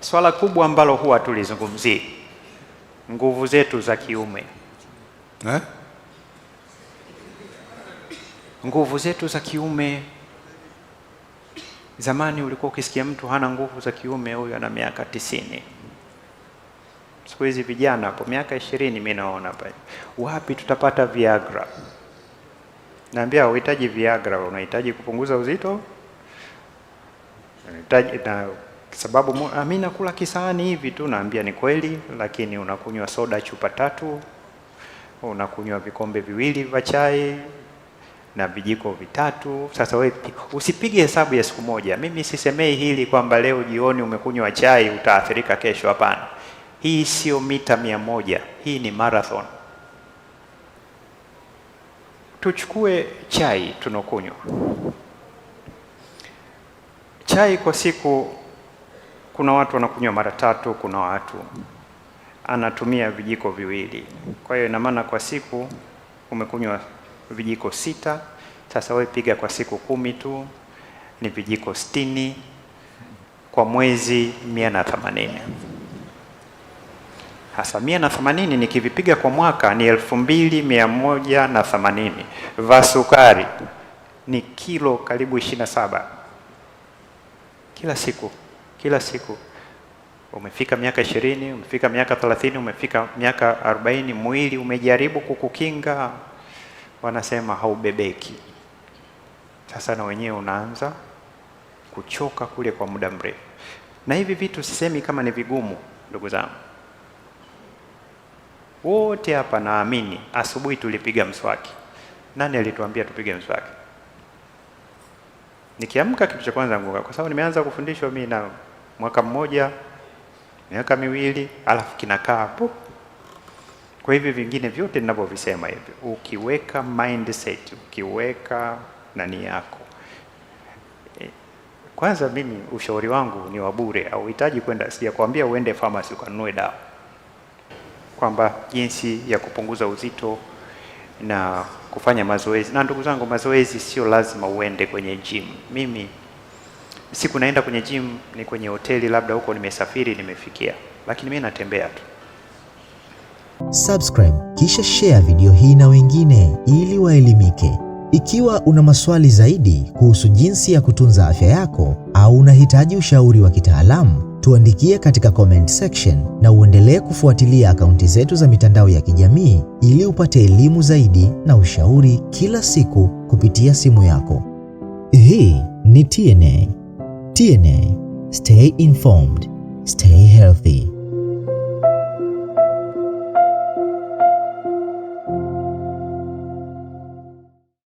Swala kubwa ambalo huwa tulizungumzia nguvu zetu za kiume. Nguvu zetu za kiume. Zamani ulikuwa ukisikia mtu hana nguvu za kiume, huyo ana miaka 90. Siku hizi vijana hapo miaka 20 mimi naona pale. Wapi tutapata Viagra? Naambia unahitaji Viagra, unahitaji kupunguza uzito? Unahitaji na sababu mimi nakula kisahani hivi tu, naambia ni kweli, lakini unakunywa soda chupa 3, unakunywa vikombe 2 vya chai na vijiko 3. Sasa wewe usipige hesabu ya siku moja. Mimi sisemei hili kwamba leo jioni umekunywa chai utaathirika kesho, hapana. Hii sio mita 100, hii ni marathon. Tuchukue chai tunokunywa. Chai kwa siku kuna watu wanakunywa mara 3, kuna watu anatumia vijiko 2. Kwa hiyo ina maana kwa siku umekunywa vijiko 6. Sasa wewe piga kwa siku 10 tu ni vijiko 60, kwa mwezi 180. Hasa 180 nikivipiga kwa mwaka ni 2180. Va sukari ni kilo karibu 27 kila siku. Umefika miaka 20, umefika miaka 30, umefika miaka 40, mwili umejaribu kukukinga, wanasema haubebeki. Sasa na wenyewe unaanza kuchoka kule kwa muda mrefu. Na hivi vitu sisemi kama ni vigumu, ndugu zangu. Wote hapa naamini asubuhi tulipiga mswaki. Nani alituambia tupige mswaki? Nikiamka kitu cha kwanza nguka, kwa sababu nimeanza kufundishwa mimi na mwaka 1, miaka 2, alafu kinakaa hapo. Kwa hivyo vingine vyote ninavyovisema hivi, ukiweka mindset, ukiweka nani yako. Kwanza mimi ushauri wangu ni wa bure, au uhitaji kwenda, sijakwambia uende pharmacy ukanunue dawa. Kwamba jinsi ya kupunguza uzito na kufanya mazoezi. Na ndugu zangu, mazoezi sio lazima uende kwenye gym. Mimi siku naenda kwenye gym ni kwenye hoteli, labda huko nimesafiri nimefikia, lakini mimi natembea tu. Subscribe kisha share video hii na wengine ili waelimike. Ikiwa una maswali zaidi kuhusu jinsi ya kutunza afya yako au unahitaji ushauri wa kitaalamu, tuandikie katika comment section na uendelee kufuatilia akaunti zetu za mitandao ya kijamii ili upate elimu zaidi na ushauri kila siku kupitia simu yako. Hii ni TNA. TNA, stay informed, stay healthy.